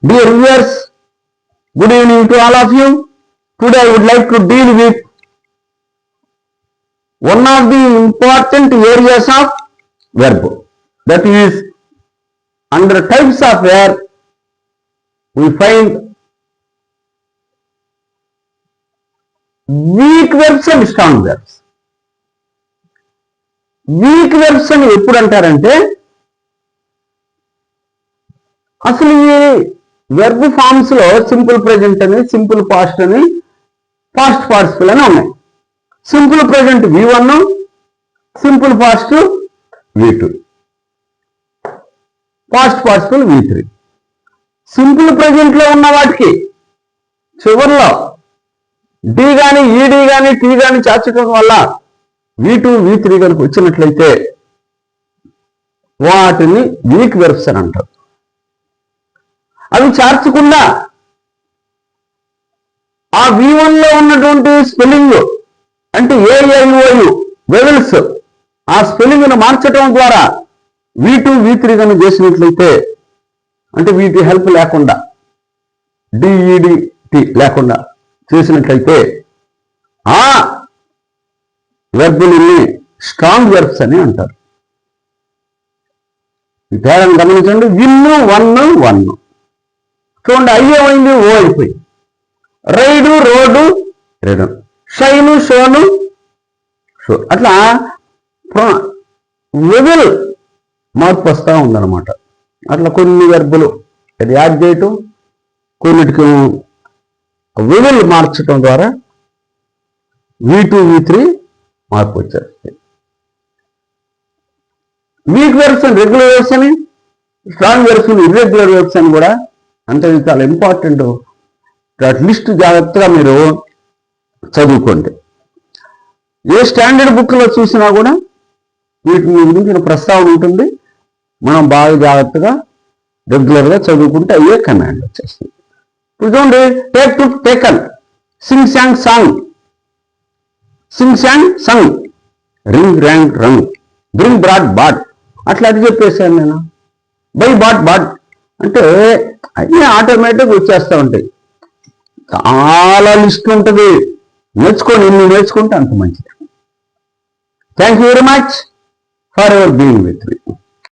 Dear viewers, good evening to all of you. Today I would like to deal with one of the important areas of verb. That is, under types of verb, we find weak verbs and strong verbs. Week verbs అని ఎప్పుడు అంటారంటే, అసలు ఈ verb forms లో simple present అని, simple past అని, past participle అని ఉన్నాయి. Simple present V1, simple past V2, past participle V3. Simple present లో ఉన్న వాటికి చివరిలో డి కానీ ఈడి కానీ టీ కానీ చేర్చడం వల్ల V2, V3 కనుక వచ్చినట్లయితే వాటిని వీక్ వెర్బ్స్ అని అంటారు. అవి చేర్చకుండా ఆ V1 లో ఉన్నటువంటి స్పెల్లింగ్ అంటే AIOU వెవెల్స్ ఆ స్పెల్లింగ్ ను మార్చడం ద్వారా V2, V3 కనుక చేసినట్లయితే, అంటే వీటి హెల్ప్ లేకుండా DEDT లేకుండా చేసినట్లయితే ఆ వెర్బులని స్ట్రాంగ్ వెర్బ్స్ అని అంటారు. ఈ తేడాను గమనించండి. Win, one. చూడండి, అయ్యేమైంది, ఓ అయిపోయి. Ride, road, ride. Shine, shone, show. అట్లా వెబుల్ మార్పు వస్తూ ఉందన్నమాట. అట్లా కొన్ని వెర్బులు అది యాడ్ చేయటం, కొన్నిటికి వెబుల్ మార్చడం ద్వారా V2, V3 మార్పు వచ్చేస్తాయి. వీక్ వెర్బ్స్ అని, రెగ్యులర్ వెర్బ్స్ అని, స్ట్రాంగ్ వెర్బ్స్ అని, ఇర్రెగ్యులర్ వెర్బ్స్ అని కూడా అంటే ఇది చాలా ఇంపార్టెంట్. లిస్ట్ జాగ్రత్తగా మీరు చదువుకోండి. ఏ స్టాండర్డ్ బుక్లో చూసినా కూడా వీటిని గురించిన ప్రస్తావన ఉంటుంది. మనం బాగా జాగ్రత్తగా రెగ్యులర్గా చదువుకుంటే అయ్యే కమాండ్ వచ్చేస్తుంది. ఇప్పుడు చూడండి, take took taken, sing sang song, sing sang sung, ring rang rung, bring brought bad. అట్లా అది చెప్పేశాను నేను. బై బాడ్ అంటే అన్నీ ఆటోమేటిక్ వచ్చేస్తూ ఉంటాయి. చాలా లిస్ట్ ఉంటుంది. నేర్చుకోండి, ఎన్ని నేర్చుకుంటే అంత మంచిది. Thank you very much for your being with me.